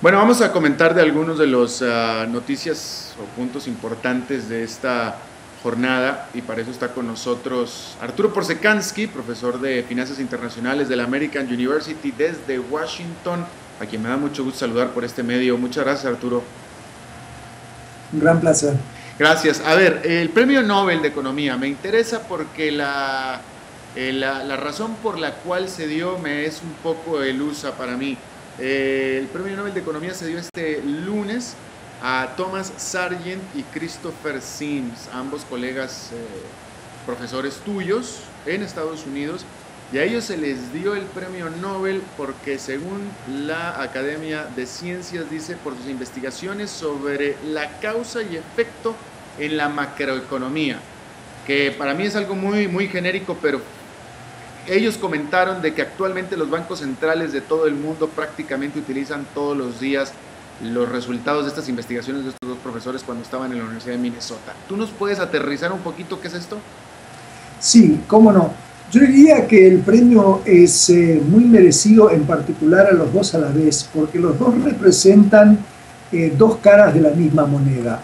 Bueno, vamos a comentar de algunos de los noticias o puntos importantes de esta jornada y para eso está con nosotros Arturo Porcekansky, profesor de Finanzas Internacionales de la American University desde Washington, a quien me da mucho gusto saludar por este medio. Muchas gracias, Arturo. Un gran placer. Gracias. A ver, el Premio Nobel de Economía me interesa porque la razón por la cual se dio me es un poco elusa para mí. El Premio Nobel de Economía se dio este lunes a Thomas Sargent y Christopher Sims, ambos colegas profesores tuyos en Estados Unidos, y a ellos se les dio el Premio Nobel porque, según la Academia de Ciencias, dice por sus investigaciones sobre la causa y efecto en la macroeconomía, que para mí es algo muy genérico, pero ellos comentaron de que actualmente los bancos centrales de todo el mundo prácticamente utilizan todos los días los resultados de estas investigaciones de estos dos profesores cuando estaban en la Universidad de Minnesota. ¿Tú nos puedes aterrizar un poquito qué es esto? Sí, cómo no. Yo diría que el premio es muy merecido, en particular a los dos a la vez, porque los dos representan dos caras de la misma moneda.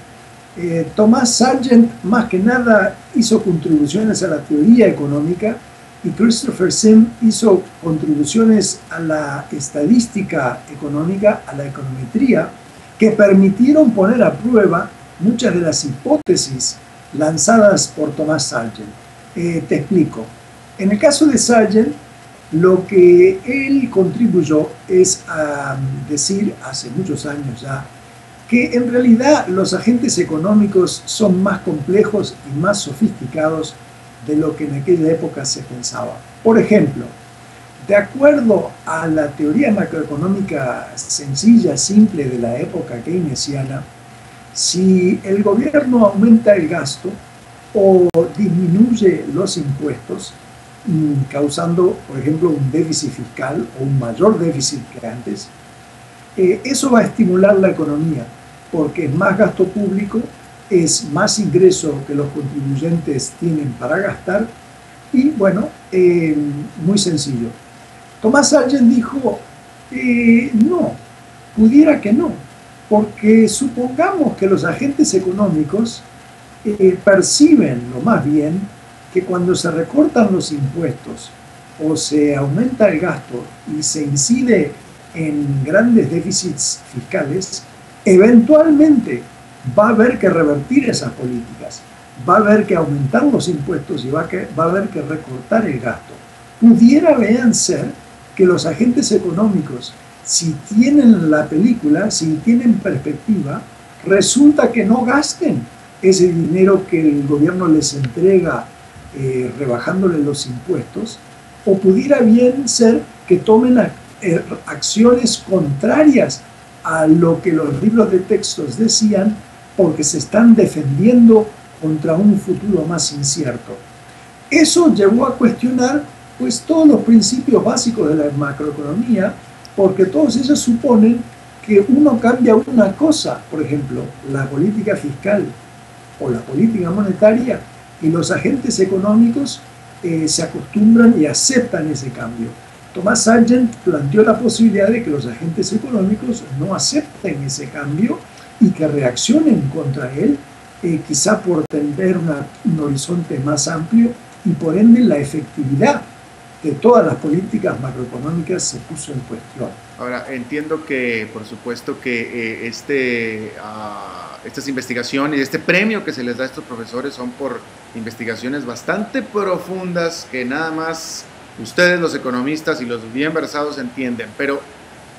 Thomas Sargent, más que nada, hizo contribuciones a la teoría económica, y Christopher Sims hizo contribuciones a la estadística económica, a la econometría, que permitieron poner a prueba muchas de las hipótesis lanzadas por Thomas Sargent. Te explico. En el caso de Sargent, lo que él contribuyó es a decir, hace muchos años ya, que en realidad los agentes económicos son más complejos y más sofisticados de lo que en aquella época se pensaba. Por ejemplo, de acuerdo a la teoría macroeconómica sencilla, simple de la época keynesiana, si el gobierno aumenta el gasto o disminuye los impuestos, causando, por ejemplo, un déficit fiscal o un mayor déficit que antes, eso va a estimular la economía, porque es más gasto público, es más ingreso que los contribuyentes tienen para gastar y, bueno, muy sencillo. Thomas Sargent dijo, no, pudiera que no, porque supongamos que los agentes económicos perciben lo más bien que cuando se recortan los impuestos o se aumenta el gasto y se incide en grandes déficits fiscales, eventualmente va a haber que revertir esas políticas, va a haber que aumentar los impuestos y va a haber que recortar el gasto. Pudiera bien ser que los agentes económicos, si tienen la película, si tienen perspectiva, resulta que no gasten ese dinero que el gobierno les entrega rebajándole los impuestos, o pudiera bien ser que tomen acciones contrarias a lo que los libros de textos decían, porque se están defendiendo contra un futuro más incierto. Eso llevó a cuestionar pues todos los principios básicos de la macroeconomía, porque todos ellos suponen que uno cambia una cosa, por ejemplo, la política fiscal o la política monetaria, y los agentes económicos se acostumbran y aceptan ese cambio. Thomas Sargent planteó la posibilidad de que los agentes económicos no acepten ese cambio y que reaccionen contra él, quizá por tener un horizonte más amplio, y por ende la efectividad de todas las políticas macroeconómicas se puso en cuestión. Ahora, entiendo que, por supuesto, que estas investigaciones y este premio que se les da a estos profesores son por investigaciones bastante profundas que nada más ustedes, los economistas y los bien versados, entienden, pero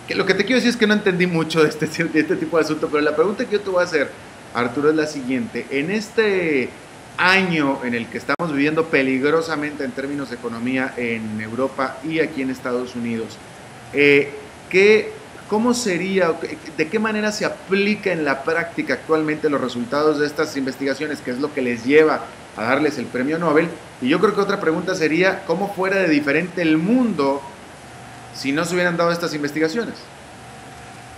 que lo que te quiero decir es que no entendí mucho de este tipo de asunto, pero la pregunta que yo te voy a hacer, Arturo, es la siguiente. En este año en el que estamos viviendo peligrosamente en términos de economía en Europa y aquí en Estados Unidos, ¿cómo sería, de qué manera se aplica en la práctica actualmente los resultados de estas investigaciones, que es lo que les lleva a darles el premio Nobel? Y yo creo que otra pregunta sería, ¿cómo fuera de diferente el mundo si no se hubieran dado estas investigaciones?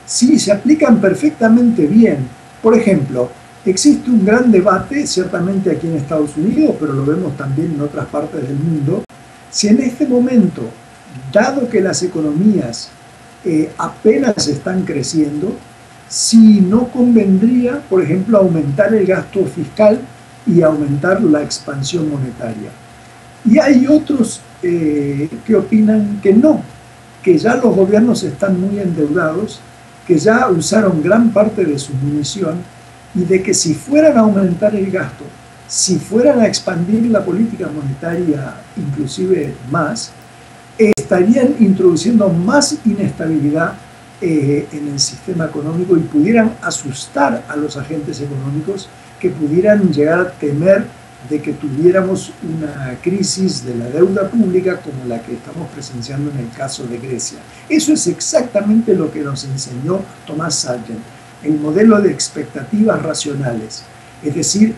Sí, se aplican perfectamente bien. Por ejemplo, existe un gran debate, ciertamente aquí en Estados Unidos, pero lo vemos también en otras partes del mundo, si en este momento, dado que las economías apenas están creciendo, si no convendría, por ejemplo, aumentar el gasto fiscal y aumentar la expansión monetaria. Y hay otros que opinan que no, que ya los gobiernos están muy endeudados, que ya usaron gran parte de su munición y de que si fueran a aumentar el gasto, si fueran a expandir la política monetaria inclusive más, estarían introduciendo más inestabilidad en el sistema económico y pudieran asustar a los agentes económicos que pudieran llegar a temer de que tuviéramos una crisis de la deuda pública como la que estamos presenciando en el caso de Grecia. Eso es exactamente lo que nos enseñó Thomas Sargent, el modelo de expectativas racionales. Es decir,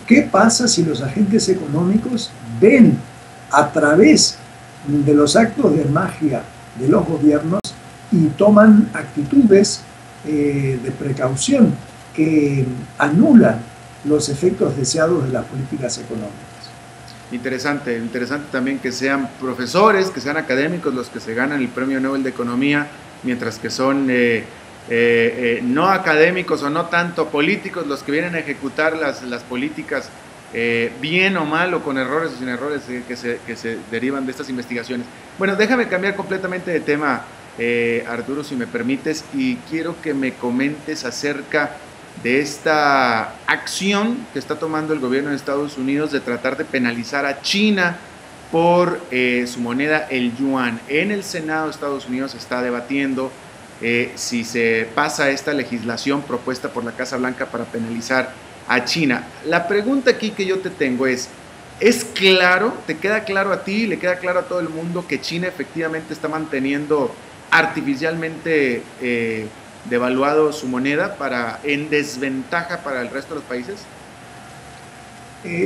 ¿qué pasa si los agentes económicos ven a través de los actos de magia de los gobiernos y toman actitudes de precaución que anulan los efectos deseados de las políticas económicas? Interesante, interesante también que sean profesores, que sean académicos los que se ganan el Premio Nobel de Economía, mientras que son no académicos o no tanto políticos los que vienen a ejecutar las políticas bien o mal o con errores o sin errores que se derivan de estas investigaciones. Bueno, déjame cambiar completamente de tema, Arturo, si me permites, y quiero que me comentes acerca de esta acción que está tomando el gobierno de Estados Unidos de tratar de penalizar a China por su moneda, el yuan. En el Senado de Estados Unidos se está debatiendo si se pasa esta legislación propuesta por la Casa Blanca para penalizar a China. La pregunta aquí que yo te tengo ¿es claro, te queda claro a ti, le queda claro a todo el mundo que China efectivamente está manteniendo artificialmente devaluado su moneda en desventaja para el resto de los países?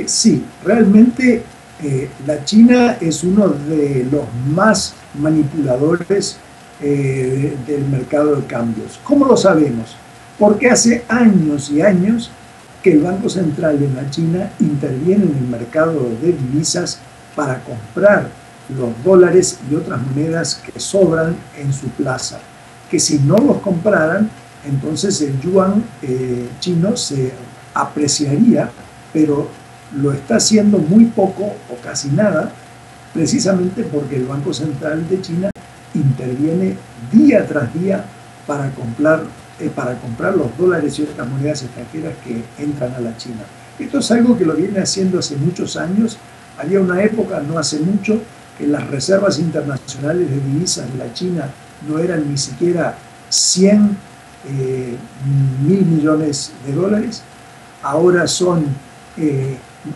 Sí, realmente la China es uno de los más manipuladores del mercado de cambios. ¿Cómo lo sabemos? Porque hace años y años que el Banco Central de la China interviene en el mercado de divisas para comprar los dólares y otras monedas que sobran en su plaza, que si no los compraran, entonces el yuan chino se apreciaría, pero lo está haciendo muy poco o casi nada, precisamente porque el Banco Central de China interviene día tras día para comprar los dólares y otras monedas extranjeras que entran a la China. Esto es algo que lo viene haciendo hace muchos años. Había una época, no hace mucho, que las reservas internacionales de divisas de la China no eran ni siquiera 100 mil millones de dólares, ahora son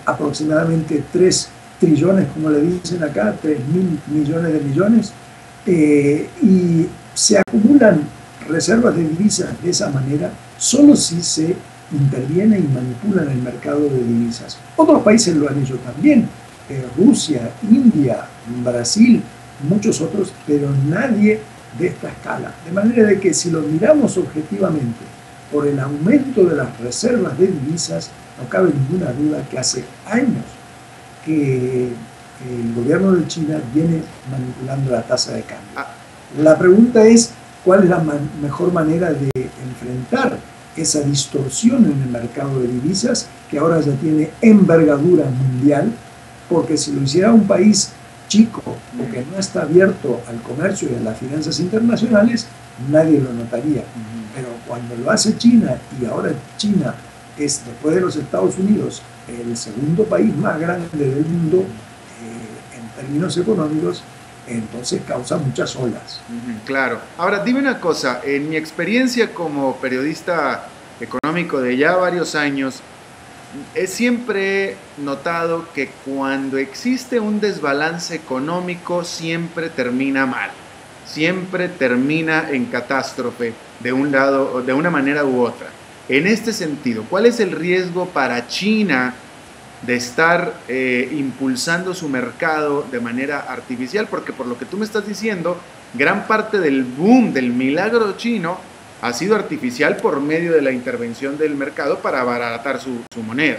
aproximadamente 3 trillones, como le dicen acá, 3.000 millones de millones, y se acumulan reservas de divisas de esa manera solo si se interviene y manipula en el mercado de divisas. Otros países lo han hecho también, Rusia, India, Brasil, muchos otros, pero nadie de esta escala. De manera de que si lo miramos objetivamente por el aumento de las reservas de divisas, no cabe ninguna duda que hace años que el gobierno de China viene manipulando la tasa de cambio. La pregunta es, ¿cuál es la mejor manera de enfrentar esa distorsión en el mercado de divisas que ahora ya tiene envergadura mundial? Porque si lo hiciera un país chico o que no está abierto al comercio y a las finanzas internacionales, nadie lo notaría. Pero cuando lo hace China, y ahora China es, después de los Estados Unidos, el segundo país más grande del mundo en términos económicos, entonces causa muchas olas. Claro. Ahora, dime una cosa, en mi experiencia como periodista económico de ya varios años, siempre he notado que cuando existe un desbalance económico siempre termina mal, siempre termina en catástrofe de un lado, de una manera u otra. En este sentido, ¿cuál es el riesgo para China de estar impulsando su mercado de manera artificial? Porque por lo que tú me estás diciendo, gran parte del boom, del milagro chino, ha sido artificial por medio de la intervención del mercado para abaratar su moneda.